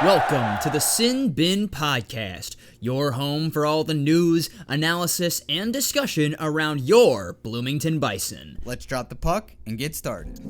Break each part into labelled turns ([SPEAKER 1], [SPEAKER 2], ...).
[SPEAKER 1] Welcome to the Sin Bin Podcast, your home for all the news, analysis, and discussion around your Bloomington Bison.
[SPEAKER 2] Let's drop the puck and get started.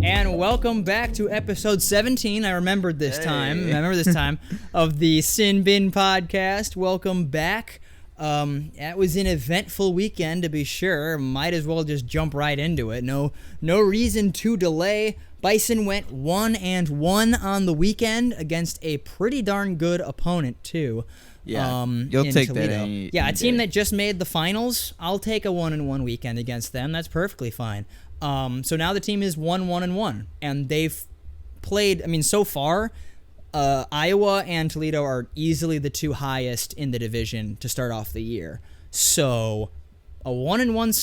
[SPEAKER 1] And welcome back to episode 17. I remembered this time of the Sin Bin Podcast. Welcome back. It was an eventful weekend, to be sure. Might as well just jump right into it. No reason to delay. Bison went 1-1 on the weekend against a pretty darn good opponent, too.
[SPEAKER 2] Yeah, you'll take
[SPEAKER 1] Toledo.
[SPEAKER 2] that.
[SPEAKER 1] A team that just made the finals. I'll take a 1-1 weekend against them. That's perfectly fine. So now the team is 1-1, and they've played. I mean, so far, Iowa and Toledo are easily the two highest in the division to start off the year. So a 1-1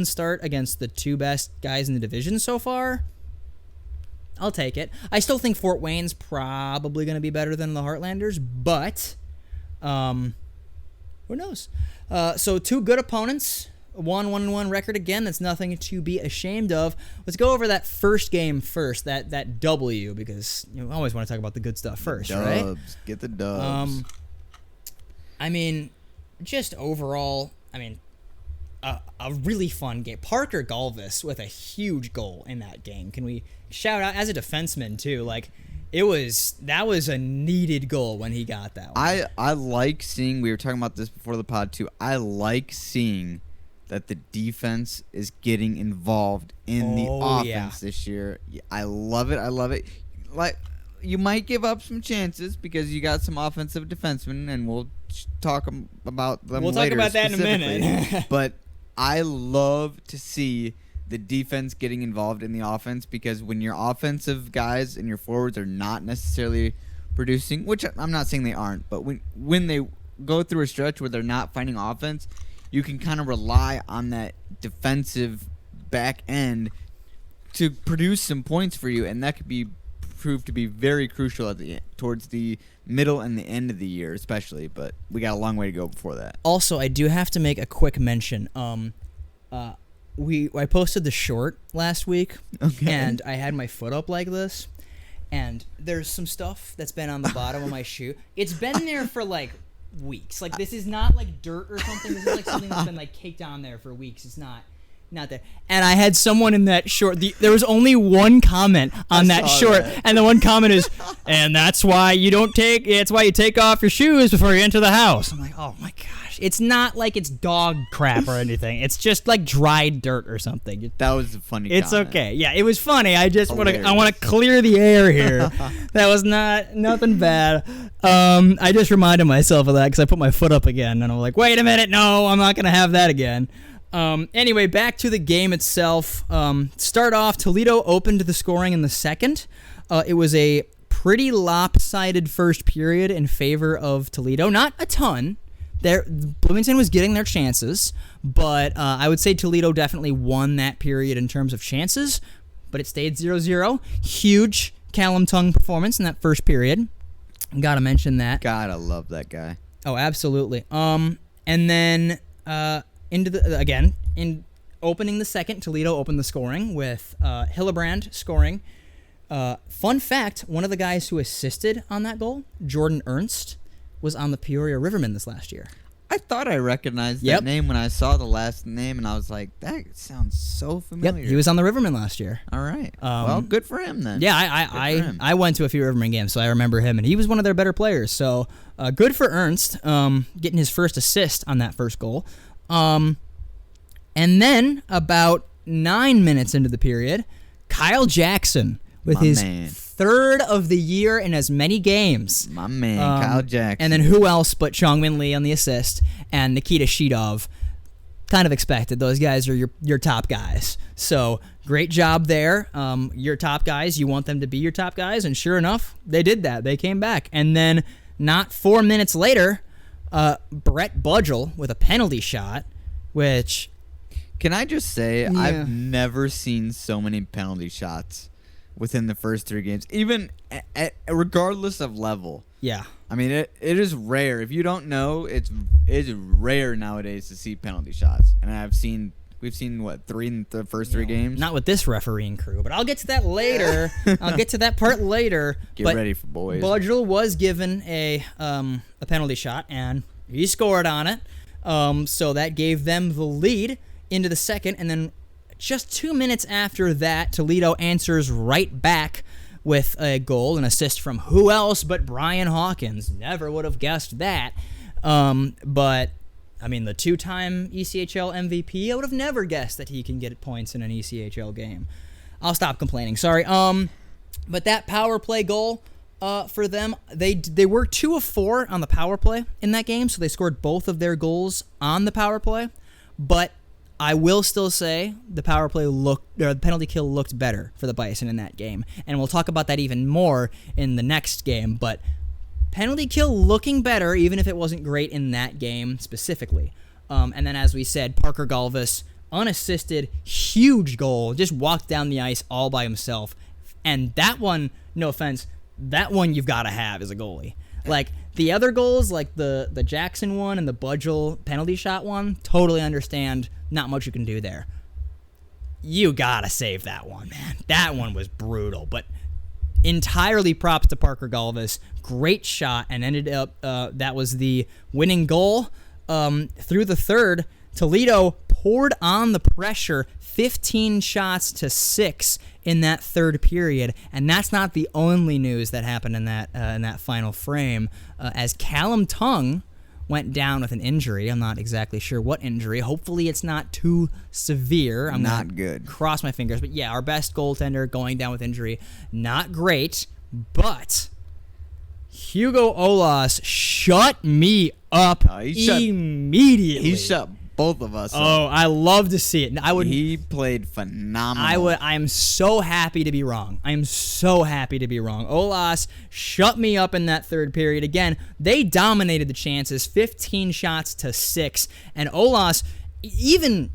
[SPEAKER 1] start against the two best guys in the division so far. I'll take it. I still think Fort Wayne's probably going to be better than the Heartlanders, but who knows? So two good opponents. 1-1 record again. That's nothing to be ashamed of. Let's go over that first game first. That W, because you always want to talk about the good stuff first, right?
[SPEAKER 2] Dubs. Get the dubs.
[SPEAKER 1] I mean, just overall, a really fun game. Parker Galvis with a huge goal in that game. Can we shout out as a defenseman too? Like, that was a needed goal when he got that one.
[SPEAKER 2] I like seeing. We were talking about this before the pod too. I like seeing that the defense is getting involved in the offense this year. I love it. Like, you might give up some chances because you got some offensive defensemen, and we'll talk about them later.
[SPEAKER 1] We'll talk about that in a minute.
[SPEAKER 2] But I love to see the defense getting involved in the offense, because when your offensive guys and your forwards are not necessarily producing, which I'm not saying they aren't, but when they go through a stretch where they're not finding offense, you can kind of rely on that defensive back end to produce some points for you, and that could be proved to be very crucial towards the middle and the end of the year, especially. But we got a long way to go before that.
[SPEAKER 1] Also, I do have to make a quick mention. I posted the short last week, and I had my foot up like this, and there's some stuff that's been on the bottom of my shoe. It's been there for like weeks. Like, this is not like dirt or something. This is like something that's been like caked on there for weeks. It's not there. And I had someone in that short. There was only one comment on that short, and the one comment is, "And that's why you don't take. It's why you take off your shoes before you enter the house." I'm like, oh my gosh! It's not like it's dog crap or anything. It's just like dried dirt or something.
[SPEAKER 2] That was a funny.
[SPEAKER 1] It's
[SPEAKER 2] comment.
[SPEAKER 1] okay. Yeah, it was funny. I just want to clear the air here. That was nothing bad. I just reminded myself of that because I put my foot up again, and I'm like, wait a minute, no, I'm not gonna have that again. Anyway, back to the game itself. Start off, Toledo opened the scoring in the second. It was a pretty lopsided first period in favor of Toledo. Not a ton. Bloomington was getting their chances, but I would say Toledo definitely won that period in terms of chances, but it stayed 0-0. Huge Callum Tongue performance in that first period. Gotta mention that.
[SPEAKER 2] Gotta love that guy.
[SPEAKER 1] Oh, absolutely. And then in opening the second, Toledo opened the scoring with Hillebrand scoring. Fun fact, one of the guys who assisted on that goal, Jordan Ernst, was on the Peoria Rivermen this last year.
[SPEAKER 2] I thought I recognized that name when I saw the last name, and I was like, that sounds so familiar.
[SPEAKER 1] Yep, he was on the Rivermen last year.
[SPEAKER 2] All right. Well, good for him then.
[SPEAKER 1] Yeah, I went to a few Rivermen games, so I remember him, and he was one of their better players. So good for Ernst, getting his first assist on that first goal. And then about 9 minutes into the period, Kyle Jackson with his third of the year in as many games.
[SPEAKER 2] My man, Kyle Jackson.
[SPEAKER 1] And then who else but Chongmin Lee on the assist and Nikita Shidov. Kind of expected. Those guys are your top guys. So great job there. Your top guys, you want them to be your top guys, and sure enough, they did that. They came back. And then not 4 minutes later, Brett Budgel with a penalty shot, which...
[SPEAKER 2] Can I just say, I've never seen so many penalty shots within the first 3 games, even regardless of level.
[SPEAKER 1] Yeah.
[SPEAKER 2] I mean, it is rare. If you don't know, it's rare nowadays to see penalty shots. And I've seen We've seen, what, 3 in the first 3 games?
[SPEAKER 1] Not with this refereeing crew, but I'll get to that later. I'll get to that part later.
[SPEAKER 2] Get ready for boys.
[SPEAKER 1] Budgel was given a penalty shot, and he scored on it. So that gave them the lead into the second, and then just 2 minutes after that, Toledo answers right back with a goal, an assist from who else but Brian Hawkins. Never would have guessed that. But I mean, the 2-time ECHL MVP, I would have never guessed that he can get points in an ECHL game. I'll stop complaining. Sorry. But that power play goal for them, they were 2 of 4 on the power play in that game, so they scored both of their goals on the power play. But I will still say the the penalty kill looked better for the Bison in that game, and we'll talk about that even more in the next game. But penalty kill looking better, even if it wasn't great in that game specifically. And then, as we said, Parker Galvis, unassisted, huge goal, just walked down the ice all by himself. And that one, no offense, that one you've got to have as a goalie. Like, the other goals, like the Jackson one and the Budgel penalty shot one, totally understand. Not much you can do there. You got to save that one, man. That one was brutal, but entirely props to Parker Galvis. Great shot, and ended up, that was the winning goal. Through the third, Toledo poured on the pressure, 15 shots to 6 in that third period, and that's not the only news that happened in that final frame, as Callum Tongue went down with an injury. I'm not exactly sure what injury. Hopefully it's not too severe. I'm
[SPEAKER 2] not good.
[SPEAKER 1] Cross my fingers. But yeah, our best goaltender going down with injury. Not great, but Hugo Olas shut me up immediately.
[SPEAKER 2] He shut both of us up.
[SPEAKER 1] Oh, I love to see it.
[SPEAKER 2] He played phenomenal.
[SPEAKER 1] I am so happy to be wrong. I am so happy to be wrong. Olas shut me up in that third period. Again, they dominated the chances, 15 shots to 6. And Olas, even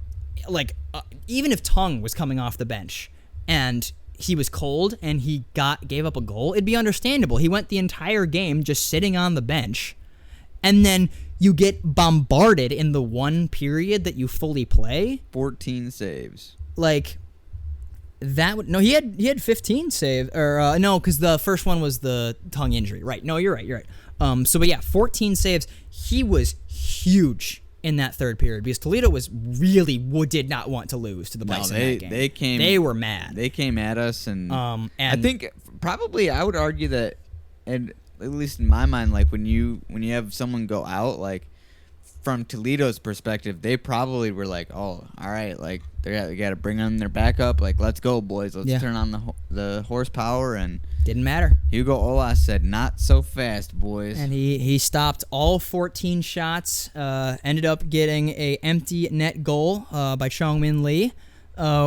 [SPEAKER 1] if Tongue was coming off the bench and he was cold and he gave up a goal, it'd be understandable. He went the entire game just sitting on the bench, and then you get bombarded in the one period that you fully play.
[SPEAKER 2] 14 saves.
[SPEAKER 1] Like that would he had 15 saves, or no, because the first one was the Tongue injury. Right? No, you're right. But yeah, 14 saves. He was huge in that third period because Toledo did not want to lose to the Bison in that game. They were mad.
[SPEAKER 2] They came at us, and I think probably I would argue that, and at least in my mind, like when you have someone go out, like from Toledo's perspective, they probably were like, oh, all right, like they got to bring on their backup, like let's go, boys, let's turn on the horsepower, and
[SPEAKER 1] didn't matter.
[SPEAKER 2] Hugo Olas said, not so fast, boys,
[SPEAKER 1] and he stopped all 14 shots. Ended up getting a empty net goal by Chongmin Lee,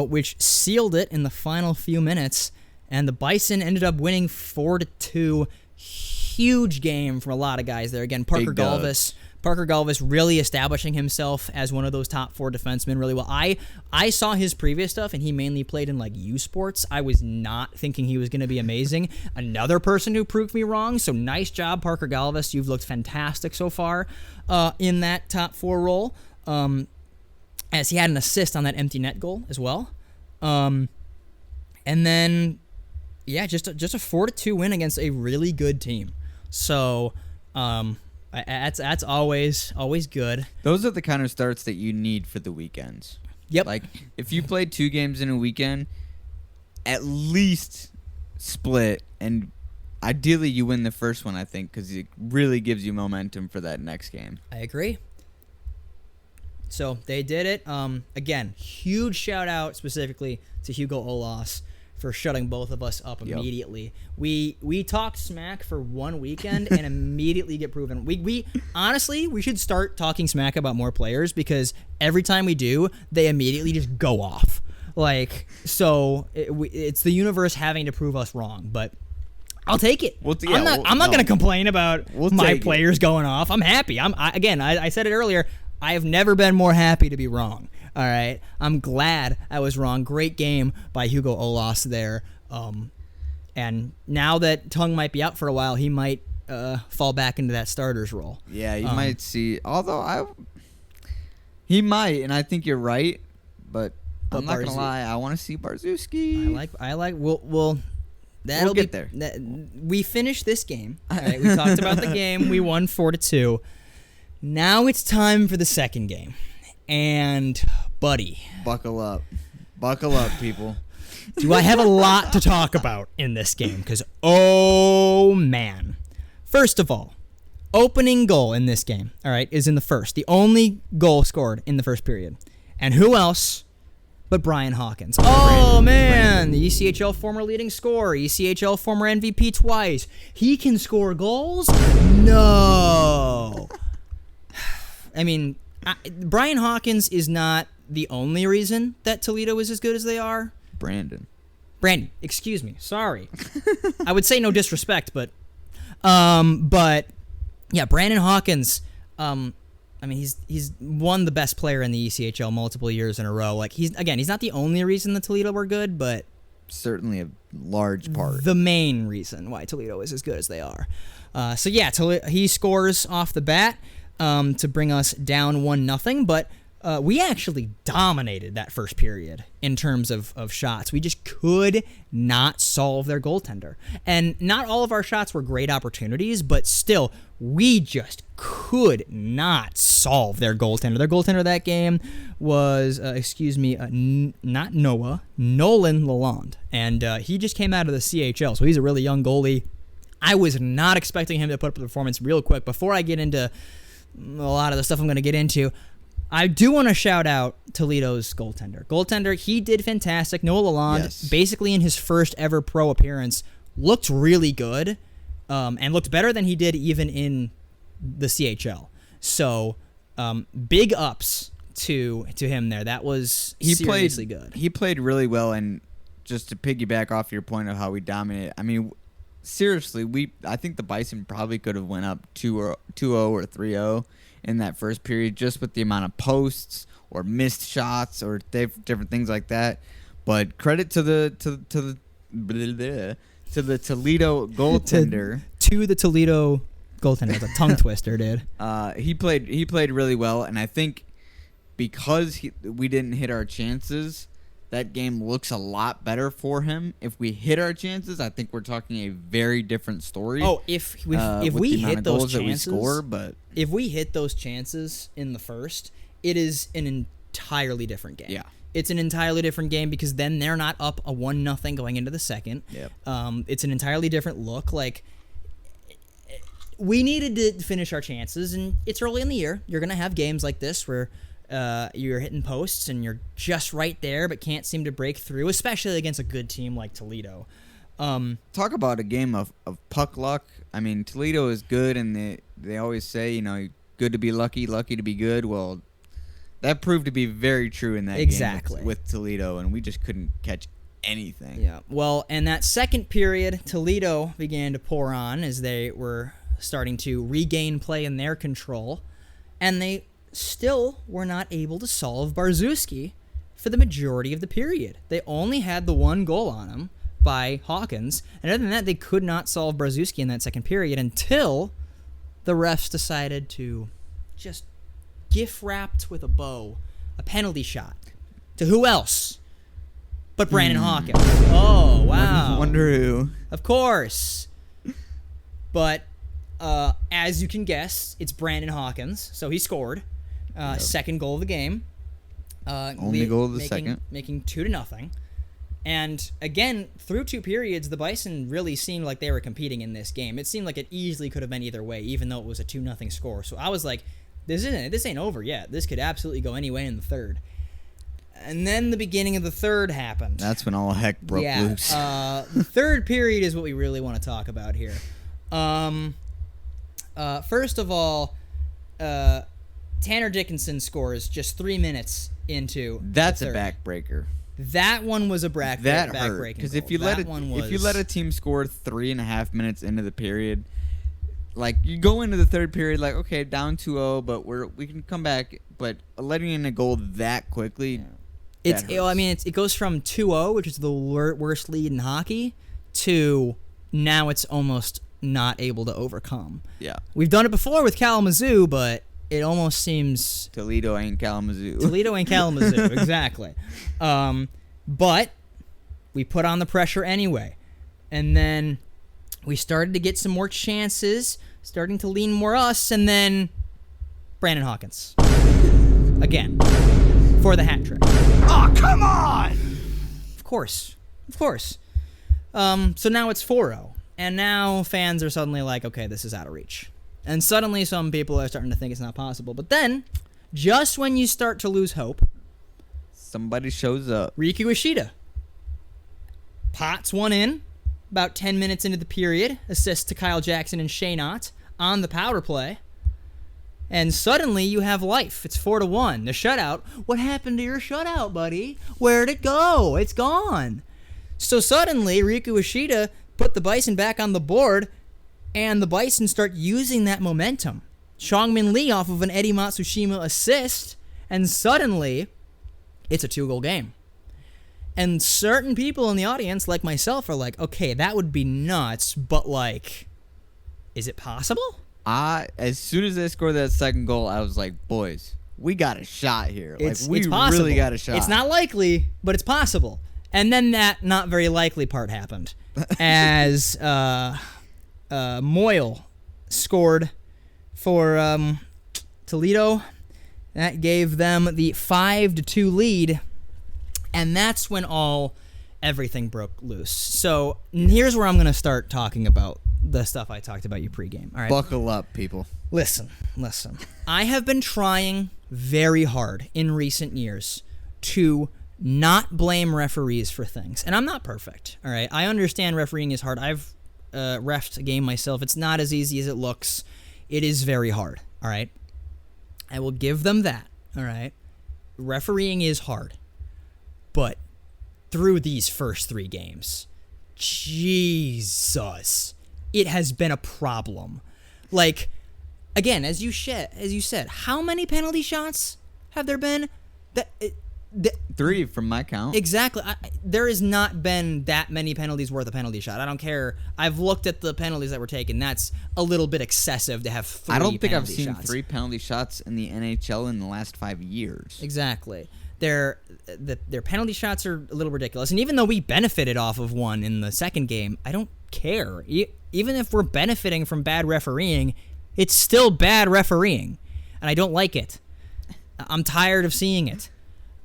[SPEAKER 1] which sealed it in the final few minutes, and the Bison ended up winning 4-2. Huge game from a lot of guys there. Again, Parker Galvis really establishing himself as one of those top 4 defensemen really well. I saw his previous stuff, and he mainly played in like U Sports. I was not thinking he was going to be amazing. Another person who proved me wrong, so nice job, Parker Galvis. You've looked fantastic so far in that top 4 role, as he had an assist on that empty net goal as well. And then, yeah, just a 4-2 win against a really good team. So, that's always good.
[SPEAKER 2] Those are the kind of starts that you need for the weekends.
[SPEAKER 1] Yep.
[SPEAKER 2] Like, if you played 2 games in a weekend, at least split, and ideally you win the first one, I think, because it really gives you momentum for that next game.
[SPEAKER 1] I agree. So, they did it. Again, huge shout-out specifically to Hugo Olas for shutting both of us up immediately. We talked smack for one weekend and immediately get proven. We honestly, we should start talking smack about more players, because every time we do, they immediately just go off. Like, so it's the universe having to prove us wrong, but I'll take it. I'm not going to complain about my players going off. I'm happy. I said it earlier, I have never been more happy to be wrong. All right, I'm glad I was wrong. Great game by Hugo Olas there. And now that Tongue might be out for a while, he might fall back into that starter's role.
[SPEAKER 2] Yeah, you might see. Although he might, and I think you're right. but I'm not gonna lie. I want to see Barzuski.
[SPEAKER 1] I like. We'll that'll
[SPEAKER 2] get there.
[SPEAKER 1] We finished this game. All right, we talked about the game. We won 4-2. Now it's time for the second game, and buddy,
[SPEAKER 2] buckle up, people.
[SPEAKER 1] Do I have a lot to talk about in this game? Because oh man, first of all, opening goal in this game, all right, is in the first. The only goal scored in the first period, and who else but Brian Hawkins? Oh, man. The ECHL former leading scorer, ECHL former MVP twice. He can score goals? No. I mean, Brian Hawkins is not the only reason that Toledo is as good as they are.
[SPEAKER 2] Brandon,
[SPEAKER 1] excuse me. Sorry. I would say no disrespect, but yeah, Brandon Hawkins, I mean, he's won the best player in the ECHL multiple years in a row. Like, he's not the only reason that Toledo were good, but
[SPEAKER 2] certainly a large part.
[SPEAKER 1] The main reason why Toledo is as good as they are. So yeah, he scores off the bat to bring us down 1-0, but we actually dominated that first period in terms of shots. We just could not solve their goaltender. And not all of our shots were great opportunities, but still, we just could not solve their goaltender. Their goaltender that game was, not Noah, Nolan Lalonde. And he just came out of the CHL, so he's a really young goalie. I was not expecting him to put up a performance real quick. Before I get into a lot of the stuff I'm going to get into, I do want to shout out Toledo's goaltender. He did fantastic. Noah Lalonde, basically in his first ever pro appearance, looked really good and looked better than he did even in the CHL. So big ups to him there. That was seriously good.
[SPEAKER 2] He played really well, and just to piggyback off your point of how we dominated, I mean, seriously, I think the Bison probably could have went up 2-0 or 3-0 in that first period, just with the amount of posts or missed shots or different things like that. But credit to the Toledo goaltender.
[SPEAKER 1] To the Toledo goaltender. It's a tongue twister, dude.
[SPEAKER 2] He played really well, and I think because we didn't hit our chances, that game looks a lot better for him. If we hit our chances, I think we're talking a very different story.
[SPEAKER 1] Oh, if we hit those chances,
[SPEAKER 2] if
[SPEAKER 1] we hit those chances in the first, it is an entirely different game.
[SPEAKER 2] Yeah.
[SPEAKER 1] It's an entirely different game because then they're not up a 1-0 going into the second.
[SPEAKER 2] Yep.
[SPEAKER 1] It's an entirely different look. Like, we needed to finish our chances, and it's early in the year. You're going to have games like this where you're hitting posts and you're just right there but can't seem to break through, especially against a good team like Toledo.
[SPEAKER 2] Talk about a game of puck luck. I mean, Toledo is good, and they always say, good to be lucky, lucky to be good. Well, that proved to be very true in that game with Toledo, and we just couldn't catch anything.
[SPEAKER 1] Yeah. Well, and that second period, Toledo began to pour on as they were starting to regain play in their control, and they still were not able to solve Barzuski for the majority of the period. They only had the one goal on him by Hawkins, and other than that, they could not solve Barzuski in that second period until the refs decided to just gift-wrapped with a bow a penalty shot to who else but Brandon Hawkins. Oh, wow.
[SPEAKER 2] Wonder who.
[SPEAKER 1] Of course. But as you can guess, it's Brandon Hawkins, so he scored. Second goal of the game.
[SPEAKER 2] Only goal of the second.
[SPEAKER 1] Making 2-0. And again, through two periods, the Bison really seemed like they were competing in this game. It seemed like it easily could have been either way, even though it was a 2-0 score. So I was like, this ain't over yet. This could absolutely go any way in the third. And then the beginning of the third happened.
[SPEAKER 2] That's when all heck broke loose.
[SPEAKER 1] The third period is what we really want to talk about here. First of all, Tanner Dickinson scores just 3 minutes into
[SPEAKER 2] That's
[SPEAKER 1] the third.
[SPEAKER 2] A backbreaker.
[SPEAKER 1] That one was a
[SPEAKER 2] that
[SPEAKER 1] back-breaking
[SPEAKER 2] because
[SPEAKER 1] goal.
[SPEAKER 2] if you let a team score 3.5 minutes into the period, like you go into the third period like, okay, down 2-0, but we can come back. But letting in a goal that quickly,
[SPEAKER 1] it goes from 2-0, which is the worst lead in hockey, to now it's almost not able to overcome.
[SPEAKER 2] Yeah,
[SPEAKER 1] we've done it before with Kalamazoo, but it almost seems
[SPEAKER 2] Toledo ain't Kalamazoo.
[SPEAKER 1] Toledo ain't Kalamazoo, exactly. But we put on the pressure anyway. And then we started to get some more chances, starting to lean more us, and then Brandon Hawkins. Again. For the hat trick.
[SPEAKER 3] Oh, come on!
[SPEAKER 1] Of course. So now it's 4-0. And now fans are suddenly like, okay, this is out of reach. And suddenly some people are starting to think it's not possible. But then, just when you start to lose hope,
[SPEAKER 2] somebody shows up.
[SPEAKER 1] Riku Ishida pots one in about 10 minutes into the period, assist to Kyle Jackson and Shea Knott on the power play. And suddenly you have life. It's 4-1. The shutout. What happened to your shutout, buddy? Where'd it go? It's gone. So suddenly Riku Ishida put the Bison back on the board, and the Bison start using that momentum. Chongmin Lee off of an Eddie Matsushima assist, and suddenly it's a 2-goal game. And certain people in the audience, like myself, are like, okay, that would be nuts, but like, is it possible?
[SPEAKER 2] As soon as they scored that second goal, I was like, boys, we got a shot here.
[SPEAKER 1] It's
[SPEAKER 2] we
[SPEAKER 1] possible.
[SPEAKER 2] really got a shot.
[SPEAKER 1] It's not likely, but it's possible. And then that not very likely part happened. As Moyle scored for Toledo. That gave them the 5-2 lead. And that's when everything broke loose. So here's where I'm going to start talking about the stuff I talked about you pregame. All right.
[SPEAKER 2] Buckle up, people.
[SPEAKER 1] Listen. I have been trying very hard in recent years to not blame referees for things. And I'm not perfect, all right? I understand refereeing is hard. I've reffed a game myself. It's not as easy as it looks. It is very hard, all right? I will give them that, all right? Refereeing is hard. But through these first 3 games, Jesus, it has been a problem. Like, again, as you said, how many penalty shots have there been?
[SPEAKER 2] 3 from my count.
[SPEAKER 1] Exactly. There has not been that many penalties worth a penalty shot. I don't care. I've looked at the penalties that were taken. That's a little bit excessive to have 3
[SPEAKER 2] I don't think I've
[SPEAKER 1] penalty
[SPEAKER 2] seen
[SPEAKER 1] shots.
[SPEAKER 2] 3 penalty shots in the NHL in the last 5 years.
[SPEAKER 1] Exactly. Their penalty shots are a little ridiculous. And even though we benefited off of one in the second game, I don't care. Even if we're benefiting from bad refereeing, it's still bad refereeing. And I don't like it. I'm tired of seeing it.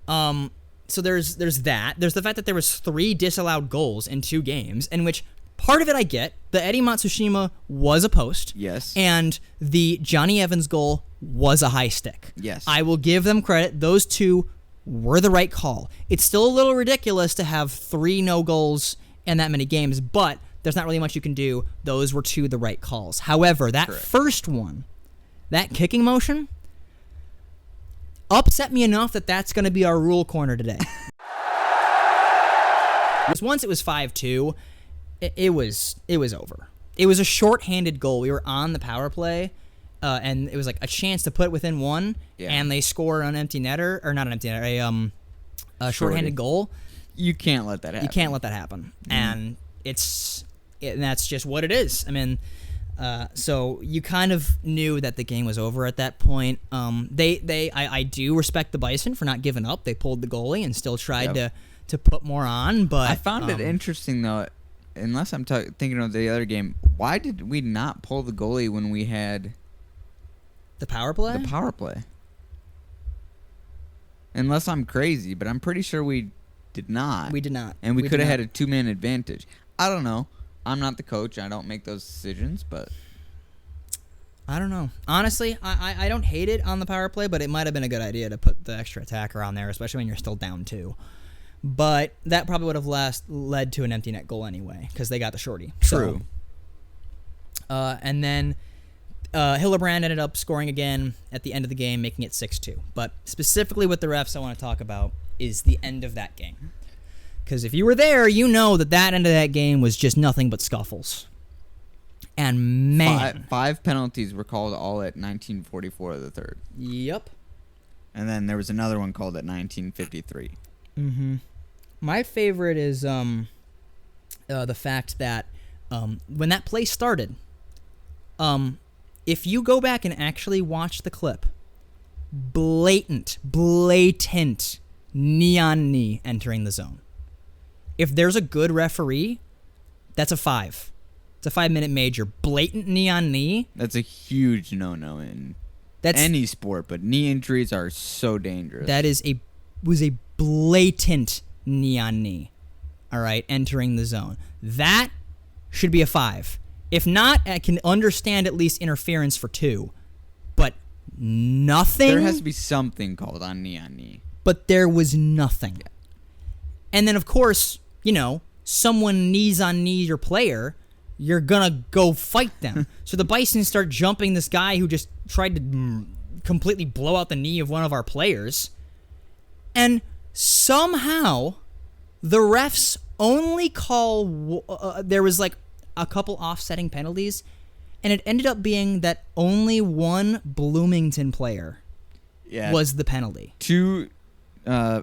[SPEAKER 1] So there's that. There's the fact that there was 3 disallowed goals in 2 games, in which part of it I get. The Eddie Matsushima was a post.
[SPEAKER 2] Yes.
[SPEAKER 1] And the Johnny Evans goal was a high stick.
[SPEAKER 2] Yes.
[SPEAKER 1] I will give them credit. Those 2 were the right call. It's still a little ridiculous to have 3 no goals in that many games, but there's not really much you can do. Those were 2 the right calls. However, that
[SPEAKER 2] Correct.
[SPEAKER 1] first one, that kicking motion, upset me enough that that's going to be our rule corner today. Once it was 5-2, it was over. It was a shorthanded goal. We were on the power play, and it was like a chance to put within 1, and they score on empty netter, or not an empty netter, a shorthanded goal.
[SPEAKER 2] You can't let that happen.
[SPEAKER 1] You can't let that happen, and that's just what it is. I mean, so you kind of knew that the game was over at that point. I do respect the Bison for not giving up. They pulled the goalie and still tried to put more on. But
[SPEAKER 2] I found it interesting though. Unless I'm thinking of the other game, why did we not pull the goalie when we had
[SPEAKER 1] the power play?
[SPEAKER 2] The power play. Unless I'm crazy, but I'm pretty sure we did not.
[SPEAKER 1] We did not.
[SPEAKER 2] And we could have had a 2-man advantage. I don't know. I'm not the coach. I don't make those decisions, but
[SPEAKER 1] I don't know. Honestly, I don't hate it on the power play, but it might have been a good idea to put the extra attacker on there, especially when you're still down 2. But that probably would have led to an empty net goal anyway, because they got the shorty.
[SPEAKER 2] True.
[SPEAKER 1] So, and then Hillebrand ended up scoring again at the end of the game, making it 6-2. But specifically with the refs I want to talk about is the end of that game. Because if you were there, you know that end of that game was just nothing but scuffles. And man.
[SPEAKER 2] 5 penalties were called all at 1944 of the third.
[SPEAKER 1] Yep.
[SPEAKER 2] And then there was another one called at 1953.
[SPEAKER 1] Mm-hmm. My favorite is the fact that when that play started, if you go back and actually watch the clip, blatant neon knee entering the zone. If there's a good referee, that's a 5. It's a 5-minute major. Blatant neon knee.
[SPEAKER 2] That's a huge no-no in any sport, but knee injuries are so dangerous.
[SPEAKER 1] That was a blatant neon knee. All right, entering the zone. That should be a 5. If not, I can understand at least interference for 2. But nothing.
[SPEAKER 2] There has to be something called on knee.
[SPEAKER 1] But there was nothing. And then, of course, someone knees on knee your player, you're going to go fight them. So the Bisons start jumping this guy who just tried to completely blow out the knee of one of our players. And somehow, the refs only call... there was like a couple offsetting penalties, and it ended up being that only one Bloomington player was the penalty.
[SPEAKER 2] 2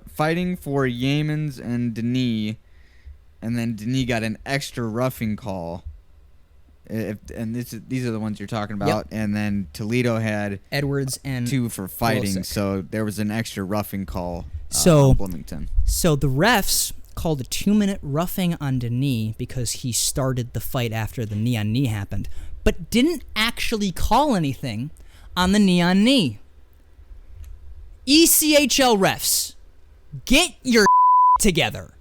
[SPEAKER 2] fighting for Yeamans and Denis, and then Denis got an extra roughing call. These are the ones you're talking about. Yep. And then Toledo had
[SPEAKER 1] Edwards and
[SPEAKER 2] 2 for fighting, Wilsick. So there was an extra roughing call
[SPEAKER 1] on
[SPEAKER 2] Bloomington.
[SPEAKER 1] So the refs called a 2-minute roughing on Denis because he started the fight after the knee-on-knee happened, but didn't actually call anything on the knee-on-knee. ECHL refs, get your together.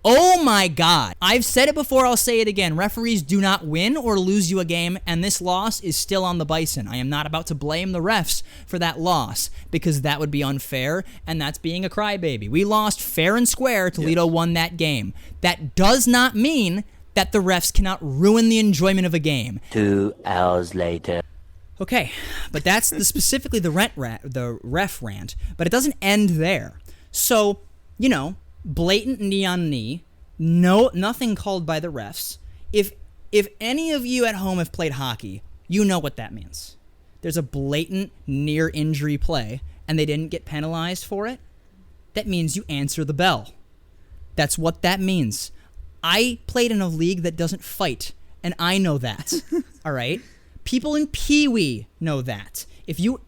[SPEAKER 1] Oh my God. I've said it before, I'll say it again. Referees do not win or lose you a game, and this loss is still on the Bison. I am not about to blame the refs for that loss, because that would be unfair, and that's being a crybaby. We lost fair and square. Toledo won that game. That does not mean that the refs cannot ruin the enjoyment of a game.
[SPEAKER 3] 2 hours later.
[SPEAKER 1] Okay, but that's specifically the ref rant, but it doesn't end there. So, blatant knee on knee, nothing called by the refs. If any of you at home have played hockey, you know what that means. There's a blatant near injury play and they didn't get penalized for it. That means you answer the bell. That's what that means. I played in a league that doesn't fight, and I know that. All right? People in Pee Wee know that. If you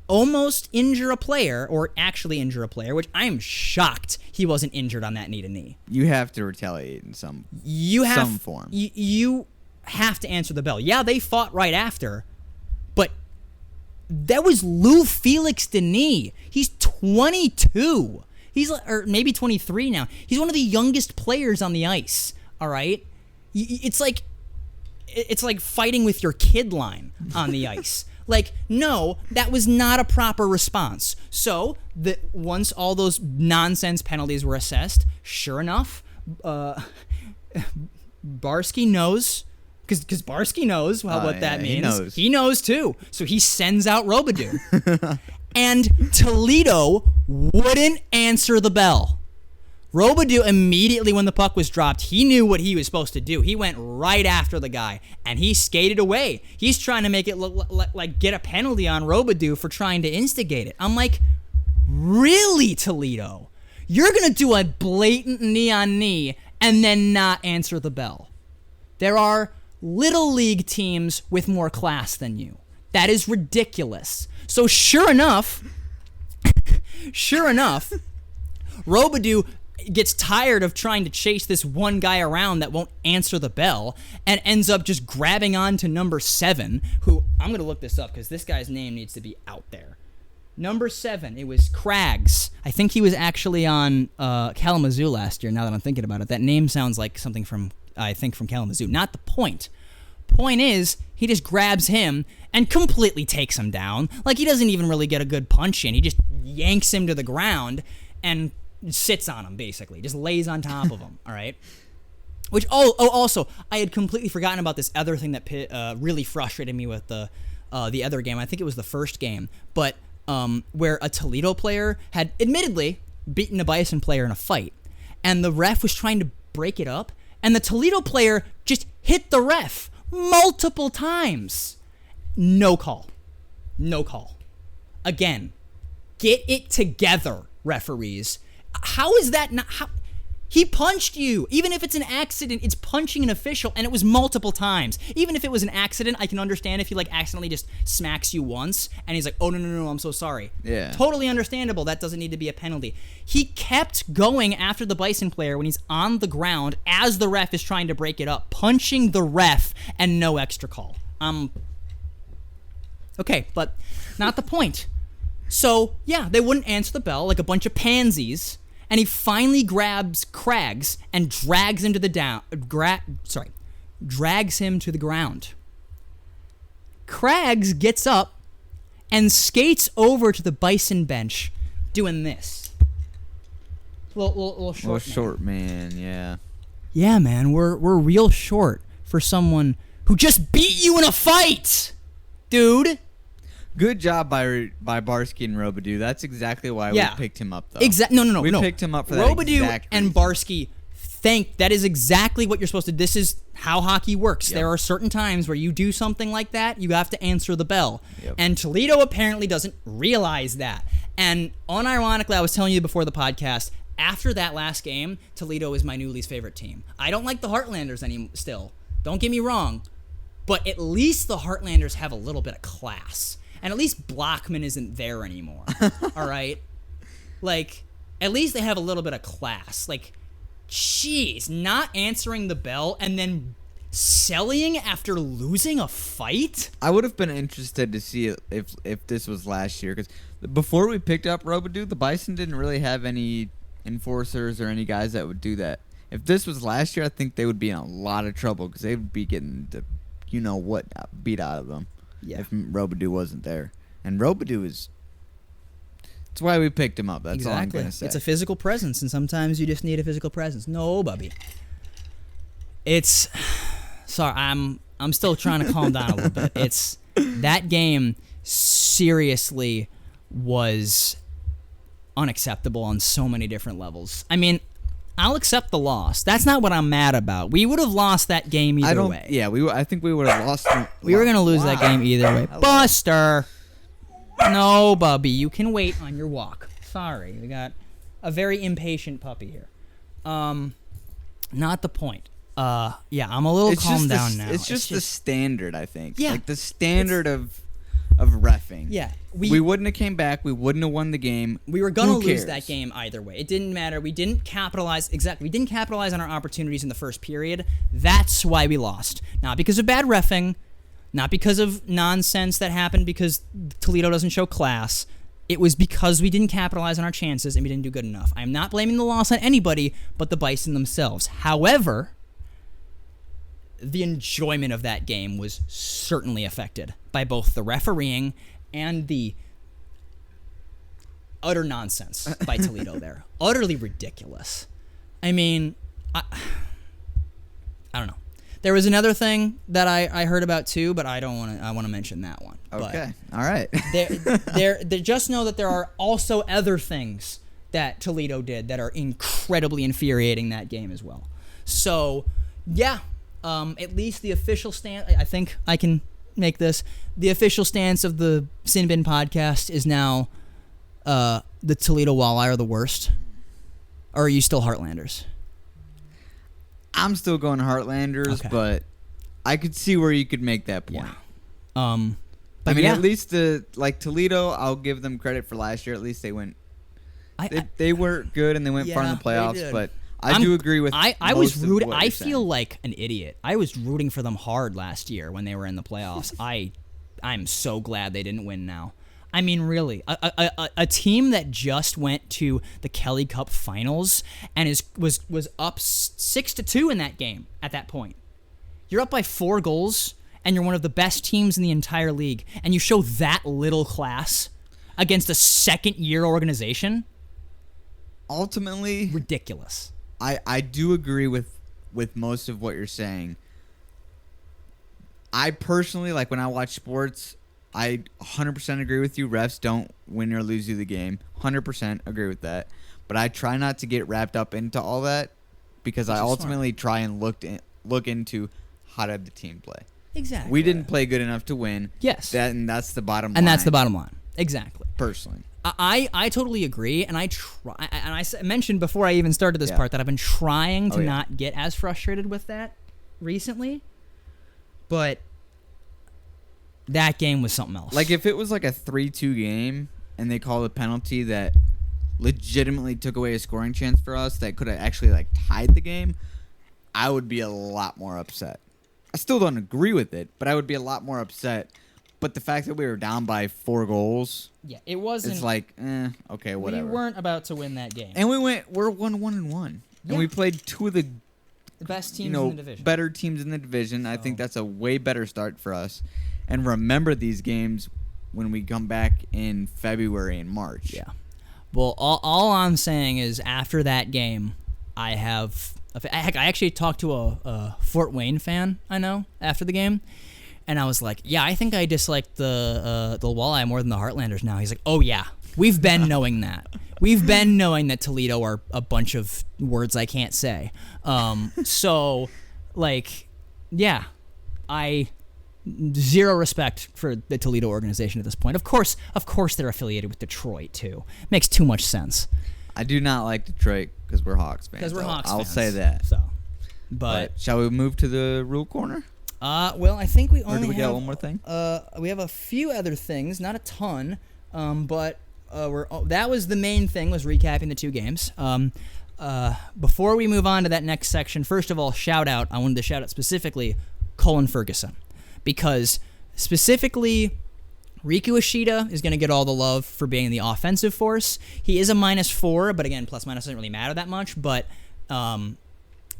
[SPEAKER 1] almost injure a player, or actually injure a player, which I'm shocked he wasn't injured on that knee-to-knee.
[SPEAKER 2] You have to retaliate in some form.
[SPEAKER 1] You have to answer the bell. Yeah, they fought right after, but that was Lou Felix Denis. He's 22. Or maybe 23 now. He's one of the youngest players on the ice, all right? It's like fighting with your kid line on the ice. Like, no, that was not a proper response. So, once all those nonsense penalties were assessed, sure enough, Barsky knows, because Barsky knows what that means. He knows too. So he sends out Robidoux. And Toledo wouldn't answer the bell. Robidoux immediately, when the puck was dropped, he knew what he was supposed to do. He went right after the guy, and he skated away. He's trying to make it look like get a penalty on Robidoux for trying to instigate it. I'm like, really, Toledo? You're going to do a blatant knee-on-knee and then not answer the bell? There are little league teams with more class than you. That is ridiculous. So sure enough, Robidoux gets tired of trying to chase this one guy around that won't answer the bell and ends up just grabbing on to number 7, who, I'm going to look this up because this guy's name needs to be out there. Number 7, it was Craggs. I think he was actually on Kalamazoo last year, now that I'm thinking about it. That name sounds like something from Kalamazoo. Not the point. Point is, he just grabs him and completely takes him down. Like, he doesn't even really get a good punch in. He just yanks him to the ground and sits on him, basically. Just lays on top of him, all right? Which, also, I had completely forgotten about this other thing that really frustrated me with the other game. I think it was the first game. But where a Toledo player had admittedly beaten a Bison player in a fight, and the ref was trying to break it up, and the Toledo player just hit the ref multiple times. No call. Again, get it together, referees. How is that not... He punched you. Even if it's an accident, it's punching an official, and it was multiple times. Even if it was an accident, I can understand if he like accidentally just smacks you once, and he's like, oh, no, I'm so sorry.
[SPEAKER 2] Yeah.
[SPEAKER 1] Totally understandable. That doesn't need to be a penalty. He kept going after the Bison player when he's on the ground as the ref is trying to break it up, punching the ref, and no extra call. Okay, but not the point. So, yeah, they wouldn't answer the bell like a bunch of pansies. And he finally grabs Craggs and drags him to the drags him to the ground. Craggs gets up and skates over to the Bison bench, doing this. Little short
[SPEAKER 2] man, yeah.
[SPEAKER 1] Yeah, man, we're real short for someone who just beat you in a fight, dude.
[SPEAKER 2] Good job by Barsky and Robidoux. That's exactly why we picked him up, though.
[SPEAKER 1] No.
[SPEAKER 2] We picked him up for that
[SPEAKER 1] Robidoux
[SPEAKER 2] exact
[SPEAKER 1] and
[SPEAKER 2] reason.
[SPEAKER 1] Barsky, that is exactly what you're supposed to. This is how hockey works. Yep. There are certain times where you do something like that, you have to answer the bell.
[SPEAKER 2] Yep.
[SPEAKER 1] And Toledo apparently doesn't realize that. And unironically, I was telling you before the podcast, after that last game, Toledo is my new least favorite team. I don't like the Heartlanders still. Don't get me wrong. But at least the Heartlanders have a little bit of class. And at least Blockman isn't there anymore. All right? Like, at least they have a little bit of class. Like, jeez, not answering the bell and then selling after losing a fight?
[SPEAKER 2] I would have been interested to see if this was last year. Because before we picked up Robidoux, the Bison didn't really have any enforcers or any guys that would do that. If this was last year, I think they would be in a lot of trouble because they would be getting the you-know-what beat out of them. Yeah. If Robidoux wasn't there. And Robidoux is... That's why we picked him up. That's all I'm going to say.
[SPEAKER 1] It's a physical presence, and sometimes you just need a physical presence. No, Bubby. It's... Sorry, I'm still trying to calm down a little bit. It's... That game seriously was unacceptable on so many different levels. I mean... I'll accept the loss. That's not what I'm mad about. We would have lost that game either way.
[SPEAKER 2] Yeah, I think we would have lost.
[SPEAKER 1] We were going to lose that game either way. Buster! No, Bubby, you can wait on your walk. Sorry, we got a very impatient puppy here. Not the point. Yeah, I'm a little calmed down now.
[SPEAKER 2] It's just the standard, I think. Yeah. Like the standard of reffing.
[SPEAKER 1] Yeah.
[SPEAKER 2] We wouldn't have came back. We wouldn't have won the game.
[SPEAKER 1] We were going to lose that game either way. It didn't matter. We didn't capitalize. Exactly. We didn't capitalize on our opportunities in the first period. That's why we lost. Not because of bad reffing. Not because of nonsense that happened because Toledo doesn't show class. It was because we didn't capitalize on our chances and we didn't do good enough. I'm not blaming the loss on anybody but the Bison themselves. However, the enjoyment of that game was certainly affected by both the refereeing and the utter nonsense by Toledo there. Utterly ridiculous. I mean, I don't know. There was another thing that I heard about too, but I don't want to. I want to mention that one.
[SPEAKER 2] Okay, all right.
[SPEAKER 1] They just know that there are also other things that Toledo did that are incredibly infuriating that game as well. So, yeah. At least the official stance, I think I can make this, the official stance of the Sin Bin podcast is now the Toledo Walleye are the worst. Or are you still Heartlanders?
[SPEAKER 2] I'm still going Heartlanders, okay. But I could see where you could make that point.
[SPEAKER 1] Yeah.
[SPEAKER 2] But at least Toledo, I'll give them credit for last year. At least they went. They were good and they went far in the playoffs, but I do agree with. I was rooting.
[SPEAKER 1] I feel like an idiot. I was rooting for them hard last year when they were in the playoffs. I'm so glad they didn't win now. I mean, really, a team that just went to the Kelly Cup Finals and was up 6-2 in that game at that point. You're up by 4 goals and you're one of the best teams in the entire league, and you show that little class against a second-year organization.
[SPEAKER 2] Ultimately,
[SPEAKER 1] ridiculous.
[SPEAKER 2] I do agree with most of what you're saying. I personally, like when I watch sports, I 100% agree with you. Refs don't win or lose you the game. 100% agree with that. But I try not to get wrapped up into all that because I ultimately try and look into how did the team play.
[SPEAKER 1] Exactly.
[SPEAKER 2] We didn't play good enough to win.
[SPEAKER 1] Yes.
[SPEAKER 2] And that's the bottom line.
[SPEAKER 1] And that's the bottom line. Exactly.
[SPEAKER 2] Personally.
[SPEAKER 1] I totally agree, and I mentioned before I even started this part that I've been trying to not get as frustrated with that recently, but that game was something else.
[SPEAKER 2] Like if it was like a 3-2 game and they called a penalty that legitimately took away a scoring chance for us that could have actually like tied the game, I would be a lot more upset. I still don't agree with it, but I would be a lot more upset. But the fact that we were down by 4 goals,
[SPEAKER 1] it wasn't.
[SPEAKER 2] It's like, okay, whatever.
[SPEAKER 1] We weren't about to win that game,
[SPEAKER 2] and we're 1-1-1, and we played 2 of the
[SPEAKER 1] best teams in the division,
[SPEAKER 2] better teams in the division. I think that's a way better start for us. And remember these games when we come back in February and March.
[SPEAKER 1] Yeah. Well, all I'm saying is after that game, I actually talked to a Fort Wayne fan I know after the game, and I was like, yeah, I think I dislike the Walleye more than the Heartlanders now. He's like, oh yeah, we've been knowing that. We've been knowing that Toledo are a bunch of words I can't say. So, like, yeah, zero respect for the Toledo organization at this point. Of course they're affiliated with Detroit too. Makes too much sense.
[SPEAKER 2] I do not like Detroit because we're Hawks fans. I'll say that.
[SPEAKER 1] So, but
[SPEAKER 2] shall we move to the rule corner?
[SPEAKER 1] Well, I think we only
[SPEAKER 2] do we
[SPEAKER 1] have
[SPEAKER 2] got one more thing.
[SPEAKER 1] We have a few other things, not a ton, but that was the main thing, was recapping the 2 games. Before we move on to that next section, first of all, I wanted to shout out specifically Colin Ferguson, because specifically Riku Ishida is going to get all the love for being the offensive force. He is a -4, but again, plus minus doesn't really matter that much, but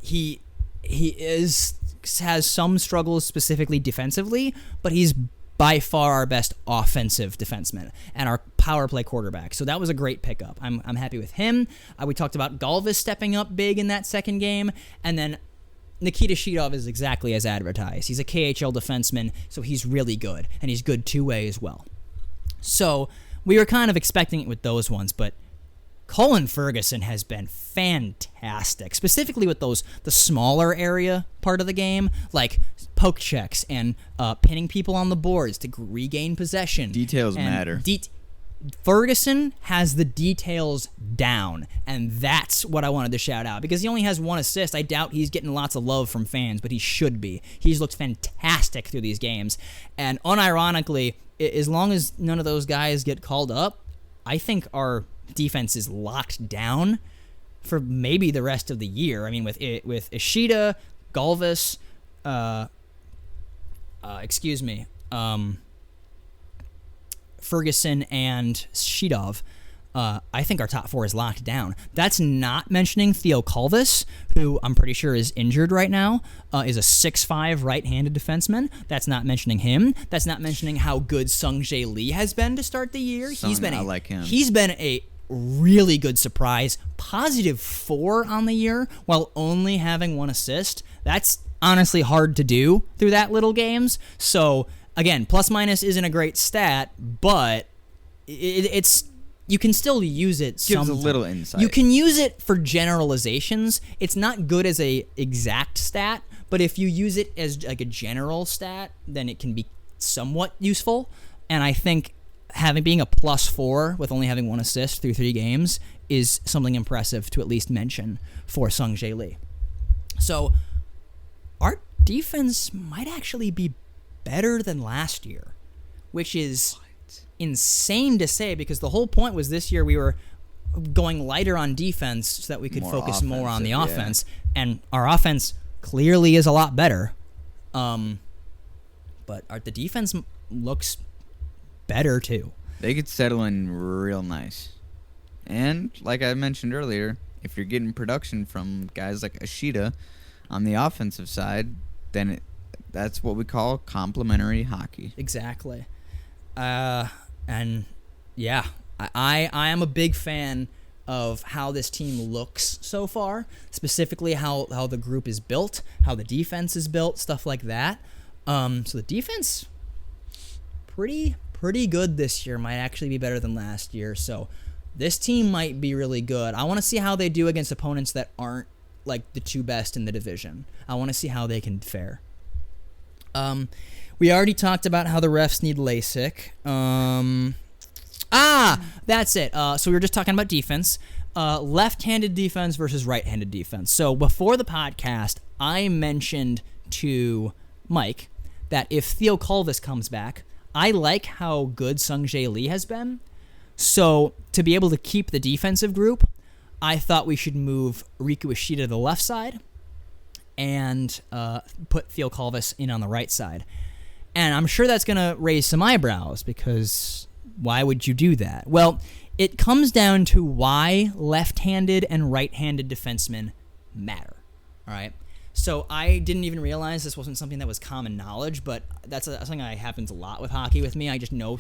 [SPEAKER 1] he has some struggles specifically defensively, but he's by far our best offensive defenseman and our power play quarterback. So that was a great pickup. I'm happy with him. We talked about Galvis stepping up big in that second game, and then Nikita Shidov is exactly as advertised. He's a KHL defenseman, so he's really good, and he's good two-way as well. So we were kind of expecting it with those ones, but Colin Ferguson has been fantastic, specifically with the smaller area part of the game, like poke checks and pinning people on the boards to regain possession.
[SPEAKER 2] Details matter.
[SPEAKER 1] Ferguson has the details down, and that's what I wanted to shout out, because he only has 1 assist. I doubt he's getting lots of love from fans, but he should be. He's looked fantastic through these games, and unironically, as long as none of those guys get called up, I think our defense is locked down for maybe the rest of the year. I mean, with Ishida, Galvis, Ferguson and Shidov, I think our top 4 is locked down. That's not mentioning Theo Calvis, who I'm pretty sure is injured right now, is a 6'5" right-handed defenseman. That's not mentioning him. That's not mentioning how good Sung-Jae Lee has been to start the year.
[SPEAKER 2] I like him.
[SPEAKER 1] He's been a really good surprise. +4 on the year while only having 1 assist. That's honestly hard to do through that little games. So again, plus minus isn't a great stat, but it's you can still use it.
[SPEAKER 2] Gives a little insight.
[SPEAKER 1] You can use it for generalizations. It's not good as a exact stat, but if you use it as like a general stat, then it can be somewhat useful. And I think being a +4 with only having 1 assist through 3 games is something impressive to at least mention for Sung-Jae Lee. So our defense might actually be better than last year, which is insane to say, because the whole point was this year we were going lighter on defense so that we could focus more on the offense, and our offense clearly is a lot better. But the defense looks better too.
[SPEAKER 2] They could settle in real nice. And like I mentioned earlier, if you're getting production from guys like Ishida on the offensive side, then that's what we call complementary hockey.
[SPEAKER 1] Exactly. And yeah, I am a big fan of how this team looks so far, specifically how the group is built, how the defense is built, stuff like that. So the defense, pretty good this year, might actually be better than last year. So this team might be really good. I want to see how they do against opponents that aren't like the 2 best in the division. I want to see how they can fare. We already talked about how the refs need LASIK. That's it. So we were just talking about defense. Left-handed defense versus right-handed defense. So before the podcast, I mentioned to Mike that if Theo Colvis comes back, I like how good Sung-Jae Lee has been. So to be able to keep the defensive group, I thought we should move Riku Ishida to the left side and put Theo Colvis in on the right side. And I'm sure that's going to raise some eyebrows because why would you do that? Well, it comes down to why left-handed and right-handed defensemen matter. All right? So I didn't even realize this wasn't something that was common knowledge, but that's something that happens a lot with hockey with me. I just know,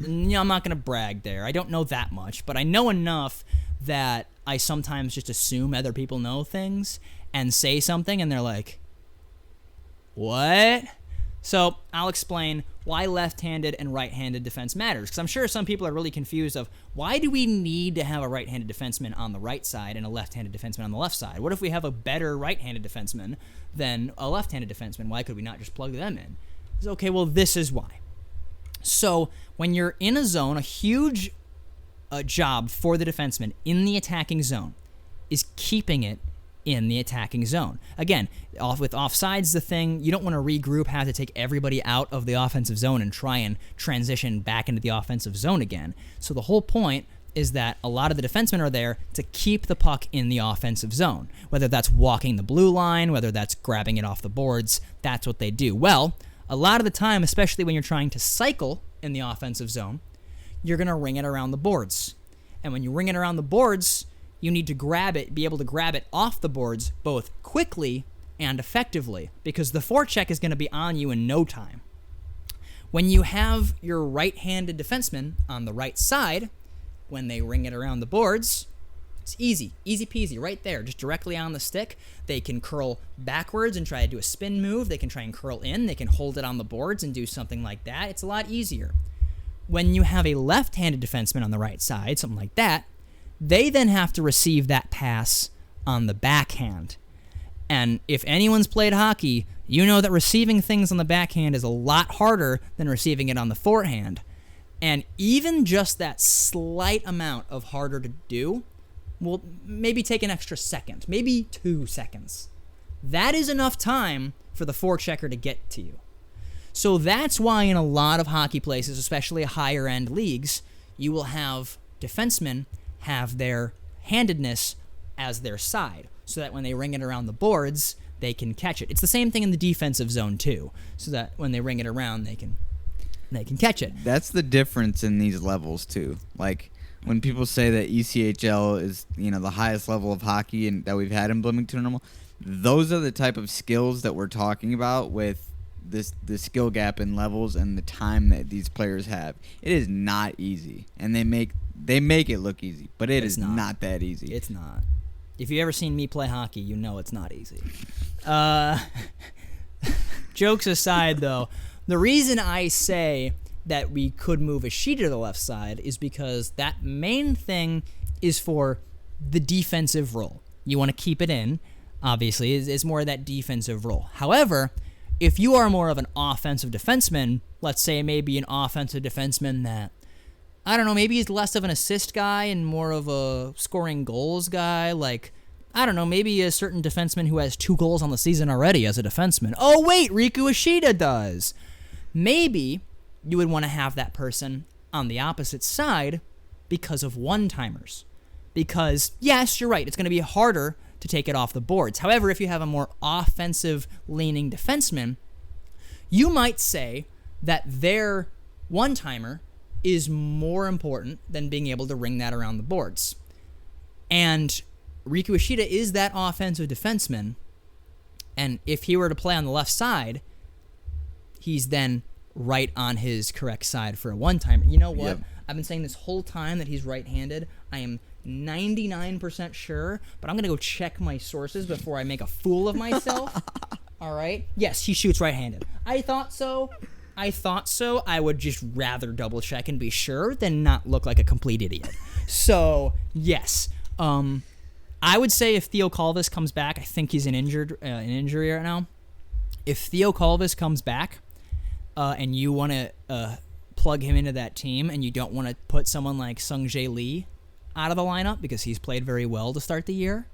[SPEAKER 1] I'm not going to brag there. I don't know that much, but I know enough that I sometimes just assume other people know things and say something, and they're like, what? So I'll explain why left-handed and right-handed defense matters, because I'm sure some people are really confused of why do we need to have a right-handed defenseman on the right side and a left-handed defenseman on the left side? What if we have a better right-handed defenseman than a left-handed defenseman? Why could we not just plug them in? It's okay, well, this is why. So when you're in a zone, a huge job for the defenseman in the attacking zone is keeping it in the attacking zone. Again, with offsides, the thing, you don't want to regroup, have to take everybody out of the offensive zone and try and transition back into the offensive zone again. So the whole point is that a lot of the defensemen are there to keep the puck in the offensive zone. Whether that's walking the blue line, whether that's grabbing it off the boards, that's what they do. Well, a lot of the time, especially when you're trying to cycle in the offensive zone, you're going to ring it around the boards. And when you ring it around the boards, you need to be able to grab it off the boards both quickly and effectively, because the forecheck is going to be on you in no time. When you have your right-handed defenseman on the right side, when they ring it around the boards, it's easy peasy, right there, just directly on the stick. They can curl backwards and try to do a spin move. They can try and curl in. They can hold it on the boards and do something like that. It's a lot easier. When you have a left-handed defenseman on the right side, something like that, they then have to receive that pass on the backhand. And if anyone's played hockey, you know that receiving things on the backhand is a lot harder than receiving it on the forehand. And even just that slight amount of harder to do will maybe take an extra second, maybe 2 seconds. That is enough time for the forechecker to get to you. So that's why in a lot of hockey places, especially higher-end leagues, you will have defensemen have their handedness as their side, so that when they ring it around the boards, they can catch it. It's the same thing in the defensive zone too, so that when they ring it around, they can catch it.
[SPEAKER 2] That's the difference in these levels too. Like when people say that ECHL is, the highest level of hockey and that we've had in Bloomington Normal, those are the type of skills that we're talking about with the skill gap in levels and the time that these players have. It is not easy, and they make it look easy, but it's not that easy.
[SPEAKER 1] It's not. If you've ever seen me play hockey, you know it's not easy. Jokes aside, though, the reason I say that we could move Ishida to the left side is because that main thing is for the defensive role. You want to keep it in, obviously. It's more of that defensive role. However, if you are more of an offensive defenseman, let's say maybe an offensive defenseman that, I don't know, maybe he's less of an assist guy and more of a scoring goals guy, like, I don't know, maybe a certain defenseman who has 2 goals on the season already as a defenseman. Oh, wait, Riku Ishida does. Maybe you would want to have that person on the opposite side because of one-timers. Because, yes, you're right, it's going to be harder to take it off the boards. However, if you have a more offensive-leaning defenseman, you might say that their one-timer is more important than being able to ring that around the boards. And Riku Ishida is that offensive defenseman, and if he were to play on the left side, he's then right on his correct side for a one-timer. You know what? Yep. I've been saying this whole time that he's right-handed. I am 99% sure, but I'm going to go check my sources before I make a fool of myself. All right? Yes, he shoots right-handed. I thought so. I would just rather double-check and be sure than not look like a complete idiot. So, yes. I would say if Theo Colvis comes back, I think he's an injury right now. If Theo Colvis comes back and you want to plug him into that team and you don't want to put someone like Sung-Jae Lee out of the lineup because he's played very well to start the year,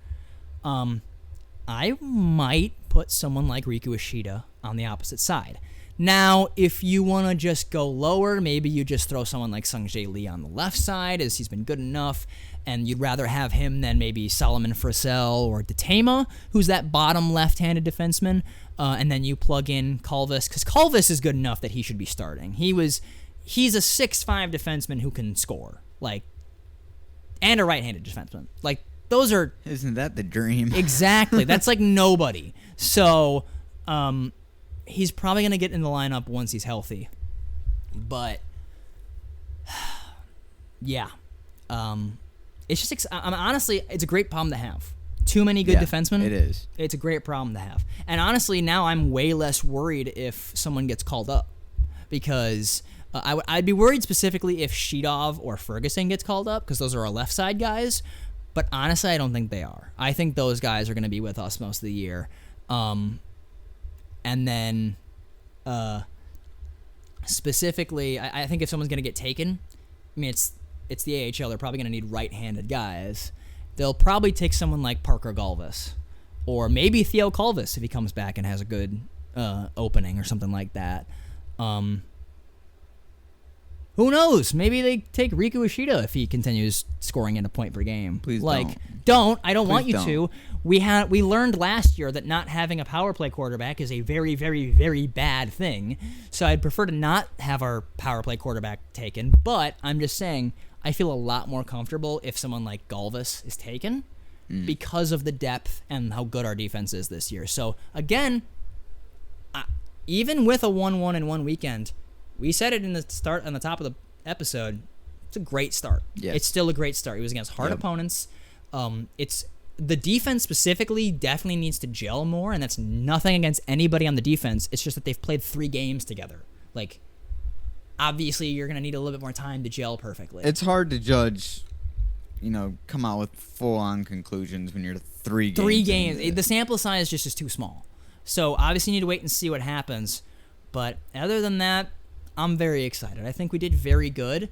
[SPEAKER 1] I might put someone like Riku Ishida on the opposite side. Now, if you want to just go lower, maybe you just throw someone like Sung-Jae Lee on the left side, as he's been good enough, and you'd rather have him than maybe Solomon Frissell or Detema, who's that bottom left-handed defenseman, and then you plug in Calvis, because Calvis is good enough that he should be starting. He's a 6'5" defenseman who can score, and a right-handed defenseman. Those are...
[SPEAKER 2] Isn't that the dream?
[SPEAKER 1] Exactly. That's like nobody. So, he's probably going to get in the lineup once he's healthy. But, yeah. It's just... honestly, it's a great problem to have. Too many good defensemen.
[SPEAKER 2] It is.
[SPEAKER 1] It's a great problem to have. And honestly, now I'm way less worried if someone gets called up. Because I'd be worried specifically if Shidov or Ferguson gets called up, because those are our left side guys. But honestly, I don't think they are. I think those guys are going to be with us most of the year. And then, specifically, I think if someone's going to get taken, I mean, it's the AHL. They're probably going to need right-handed guys. They'll probably take someone like Parker Galvis, or maybe Theo Calvis if he comes back and has a good opening or something like that. Who knows? Maybe they take Riku Ishida if he continues scoring in a point per game.
[SPEAKER 2] Please don't.
[SPEAKER 1] Don't. I don't want you
[SPEAKER 2] don't.
[SPEAKER 1] to. We learned last year that not having a power play quarterback is a very, very, very bad thing. So I'd prefer to not have our power play quarterback taken. But I'm just saying, I feel a lot more comfortable if someone like Galvis is taken because of the depth and how good our defense is this year. So again, even with a 1-1 in one weekend, we said it in the start on the top of the episode. It's a great start.
[SPEAKER 2] Yes.
[SPEAKER 1] It's still a great start. He was against hard opponents. It's the defense specifically definitely needs to gel more, and that's nothing against anybody on the defense. It's just that they've played 3 games together. Obviously, you're going to need a little bit more time to gel perfectly.
[SPEAKER 2] It's hard to judge, come out with full-on conclusions when you're 3 games.
[SPEAKER 1] 3 games. The sample size just is too small. So obviously, you need to wait and see what happens. But other than that, I'm very excited. I think we did very good.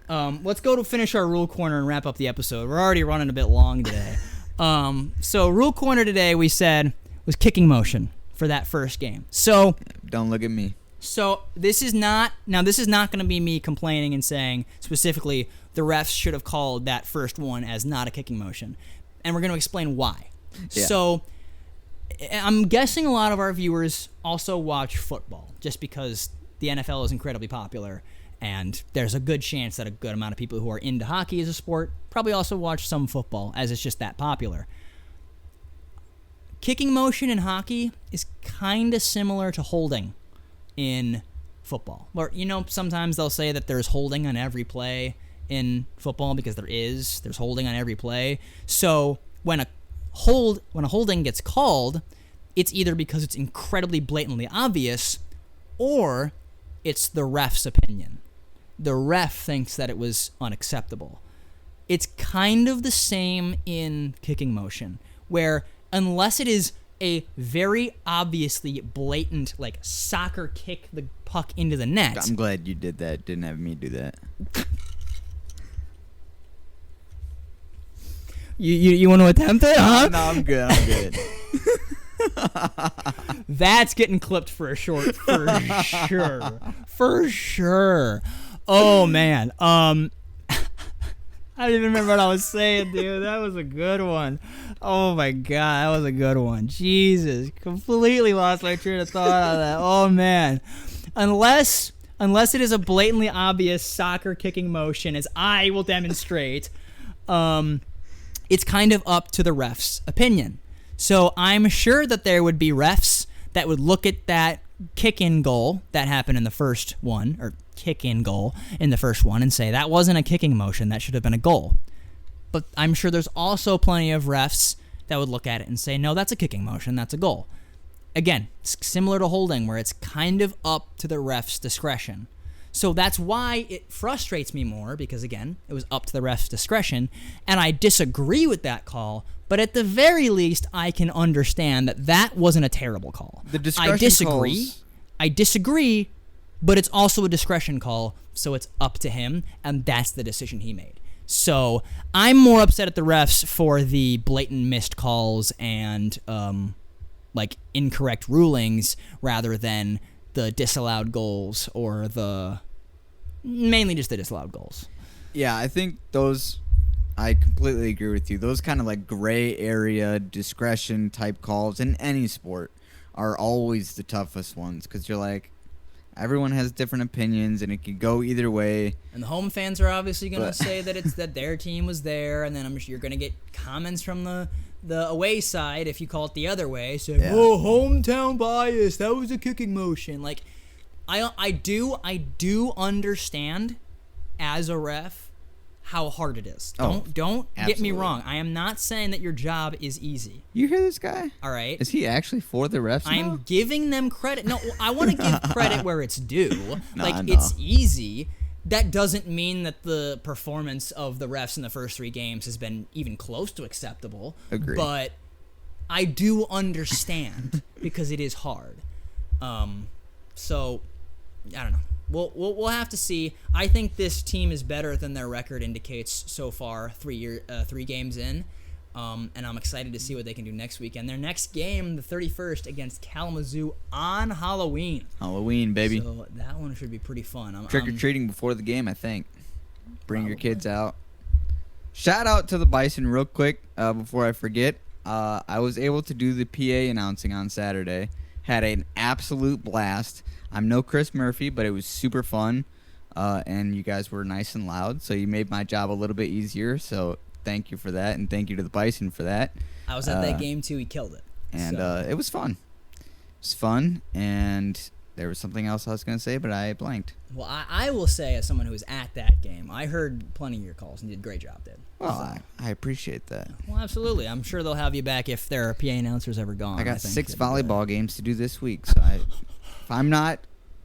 [SPEAKER 1] Let's go to finish our rule corner and wrap up the episode. We're already running a bit long today. So rule corner today, we said, was kicking motion for that first game. So
[SPEAKER 2] don't look at me.
[SPEAKER 1] So this is not going to be me complaining and saying specifically the refs should have called that first one as not a kicking motion. And we're going to explain why.
[SPEAKER 2] Yeah.
[SPEAKER 1] So I'm guessing a lot of our viewers also watch football just because the NFL is incredibly popular, and there's a good chance that a good amount of people who are into hockey as a sport probably also watch some football, as it's just that popular. Kicking motion in hockey is kind of similar to holding in football. Where, sometimes they'll say that there's holding on every play in football because there's holding on every play. So when a holding gets called, it's either because it's incredibly blatantly obvious or it's the ref's opinion. The ref thinks that it was unacceptable. It's kind of the same in kicking motion, where unless it is a very obviously blatant, soccer kick the puck into the net.
[SPEAKER 2] I'm glad you did that. Didn't have me do that.
[SPEAKER 1] You want to attempt it, huh?
[SPEAKER 2] No, I'm good.
[SPEAKER 1] That's getting clipped for a short, for sure. For sure. Oh, man. I don't even remember what I was saying, dude. That was a good one. Oh, my God. That was a good one. Jesus. Completely lost my train of thought on that. Oh, man. Unless it is a blatantly obvious soccer kicking motion, as I will demonstrate, it's kind of up to the ref's opinion. So I'm sure that there would be refs that would look at that kick-in goal that happened in the first one, or kick-in goal in the first one, and say, that wasn't a kicking motion, that should have been a goal. But I'm sure there's also plenty of refs that would look at it and say, no, that's a kicking motion, that's a goal. Again, it's similar to holding, where it's kind of up to the ref's discretion. So that's why it frustrates me more, because, again, it was up to the ref's discretion, and I disagree with that call, but at the very least, I can understand that wasn't a terrible call.
[SPEAKER 2] The discretion
[SPEAKER 1] I disagree, but it's also a discretion call, so it's up to him, and that's the decision he made. So I'm more upset at the refs for the blatant missed calls and like incorrect rulings rather than the disallowed goals or mainly just the disallowed goals.
[SPEAKER 2] Yeah, I think those, I completely agree with you. Those kind of like gray area discretion type calls in any sport are always the toughest ones because you're like, everyone has different opinions and it could go either way.
[SPEAKER 1] And the home fans are obviously going to say that it's that their team was there, and then I'm sure you're going to get comments from the away side if you call it the other way, saying, "Oh, hometown bias. That was a kicking motion." Like, I do understand as a ref how hard it is. Don't get me wrong. I am not saying that your job is easy.
[SPEAKER 2] You hear this guy?
[SPEAKER 1] All right.
[SPEAKER 2] Is he actually for the refs?
[SPEAKER 1] I'm giving them credit. No, I want to give credit where it's due. It's easy. That doesn't mean that the performance of the refs in the first 3 games has been even close to acceptable.
[SPEAKER 2] Agreed.
[SPEAKER 1] But I do understand because it is hard. So I don't know. We'll have to see. I think this team is better than their record indicates so far. 3 games in, and I'm excited to see what they can do next weekend. Their next game, the 31st, against Kalamazoo on Halloween.
[SPEAKER 2] Halloween, baby.
[SPEAKER 1] So that one should be pretty fun.
[SPEAKER 2] Trick or treating before the game, I think. Bring your kids out. Shout out to the Bison real quick before I forget. I was able to do the PA announcing on Saturday. Had an absolute blast. I'm no Chris Murphy, but it was super fun, and you guys were nice and loud, so you made my job a little bit easier, so thank you for that, and thank you to the Bison for that.
[SPEAKER 1] I was at that game, too. He killed it.
[SPEAKER 2] And it was fun. It was fun, and there was something else I was going to say, but I blanked.
[SPEAKER 1] Well, I will say, as someone who was at that game, I heard plenty of your calls, and you did a great job, Dad.
[SPEAKER 2] Well, I appreciate that.
[SPEAKER 1] Well, absolutely. I'm sure they'll have you back if their PA announcers ever gone.
[SPEAKER 2] I got 6 volleyball games to do this week, so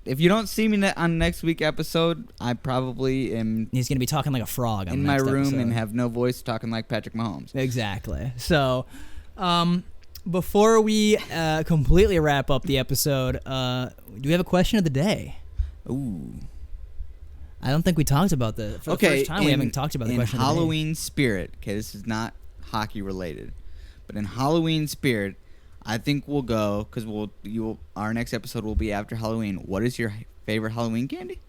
[SPEAKER 2] if you don't see me on next week episode, I probably am.
[SPEAKER 1] He's going to be talking like a frog on
[SPEAKER 2] in
[SPEAKER 1] the
[SPEAKER 2] my
[SPEAKER 1] next
[SPEAKER 2] room
[SPEAKER 1] episode.
[SPEAKER 2] and have no voice, talking like Patrick Mahomes.
[SPEAKER 1] Exactly. So, before we completely wrap up the episode, do we have a question of the day?
[SPEAKER 2] Ooh.
[SPEAKER 1] I don't think we talked about the first time. We haven't talked about the question of the day.
[SPEAKER 2] In Halloween spirit, okay, this is not hockey related, but in Halloween spirit, I think we'll go because our next episode will be after Halloween. What is your favorite Halloween candy?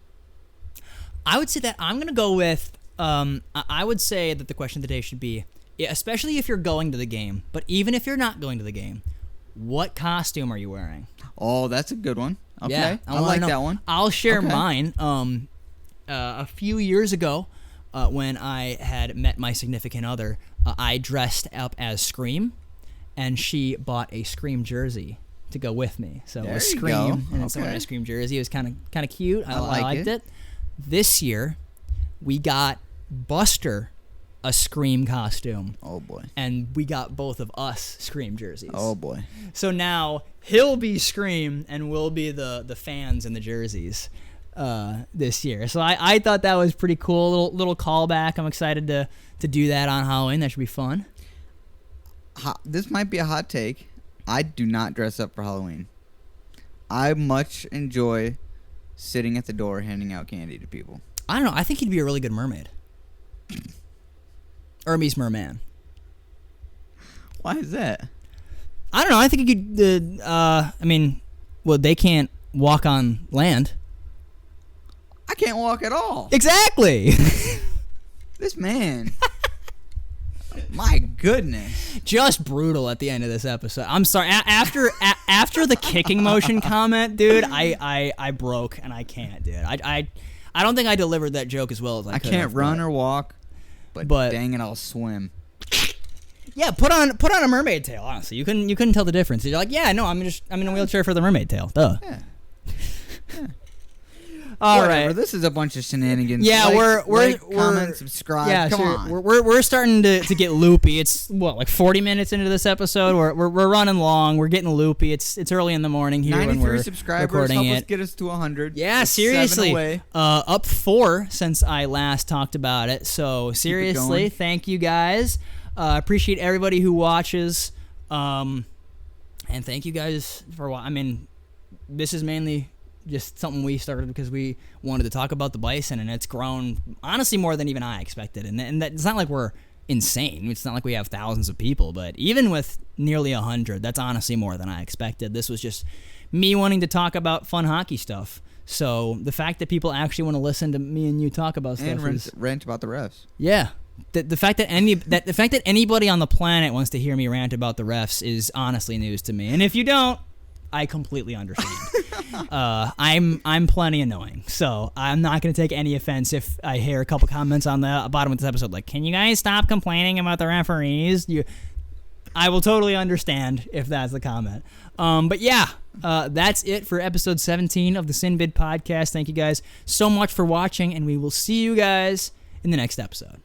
[SPEAKER 1] I would say that I'm gonna go with. I would say that the question of the day should be, especially if you're going to the game, but even if you're not going to the game, what costume are you wearing?
[SPEAKER 2] Oh, that's a good one. Okay,
[SPEAKER 1] yeah,
[SPEAKER 2] I like that one.
[SPEAKER 1] I'll share mine. A few years ago, when I had met my significant other, I dressed up as Scream. And she bought a Scream jersey to go with me. So it was Scream, and someone had a Scream jersey. It was kind of cute. I liked it. This year, we got Buster a Scream costume.
[SPEAKER 2] Oh, boy.
[SPEAKER 1] And we got both of us Scream jerseys.
[SPEAKER 2] Oh, boy.
[SPEAKER 1] So now he'll be Scream, and we'll be the fans in the jerseys this year. So I thought that was pretty cool. Little callback. I'm excited to do that on Halloween. That should be fun.
[SPEAKER 2] This might be a hot take. I do not dress up for Halloween. I much enjoy sitting at the door handing out candy to people.
[SPEAKER 1] I don't know. I think he'd be a really good mermaid. Hermes Merman.
[SPEAKER 2] Why is that?
[SPEAKER 1] I don't know. I think he could. They can't walk on land.
[SPEAKER 2] I can't walk at all.
[SPEAKER 1] Exactly.
[SPEAKER 2] This man. My goodness.
[SPEAKER 1] Just brutal at the end of this episode. I'm sorry. After the kicking motion comment, dude, I broke and I can't, dude. I don't think I delivered that joke as well as I could.
[SPEAKER 2] I can't run or walk, but dang it, I'll swim.
[SPEAKER 1] Yeah, put on a mermaid tail. Honestly, you couldn't tell the difference. You're like, yeah, no, I'm in a wheelchair for the mermaid tail. Duh.
[SPEAKER 2] Yeah.
[SPEAKER 1] All
[SPEAKER 2] Whatever.
[SPEAKER 1] right.
[SPEAKER 2] This is a bunch of shenanigans.
[SPEAKER 1] Yeah, we're
[SPEAKER 2] comment, subscribe.
[SPEAKER 1] Yeah,
[SPEAKER 2] come
[SPEAKER 1] sure.
[SPEAKER 2] on.
[SPEAKER 1] We're starting to get loopy. It's like 40 minutes into this episode. We're running long. We're getting loopy. It's early in the morning here when we're
[SPEAKER 2] subscribers.
[SPEAKER 1] recording
[SPEAKER 2] Help
[SPEAKER 1] it.
[SPEAKER 2] us get us to 100.
[SPEAKER 1] Yeah,
[SPEAKER 2] It's
[SPEAKER 1] seriously.
[SPEAKER 2] 7 away.
[SPEAKER 1] Up 4 since I last talked about it. So seriously, thank you guys. Appreciate everybody who watches. And thank you guys for watching. I mean, this is mainly just something we started because we wanted to talk about the bison, and it's grown honestly more than even I expected. And that, it's not like we're insane. It's not like we have thousands of people, but even with nearly 100, that's honestly more than I expected. This was just me wanting to talk about fun hockey stuff. So the fact that people actually want to listen to me and you talk about stuff
[SPEAKER 2] and rant about the refs.
[SPEAKER 1] Yeah. The fact that anybody on the planet wants to hear me rant about the refs is honestly news to me. And if you don't, I completely understand. I'm plenty annoying, so I'm not going to take any offense if I hear a couple comments on the bottom of this episode like, "Can you guys stop complaining about the referees?" I will totally understand if that's the comment. But yeah, that's it for episode 17 of the Sinbid podcast. Thank you guys so much for watching, and we will see you guys in the next episode.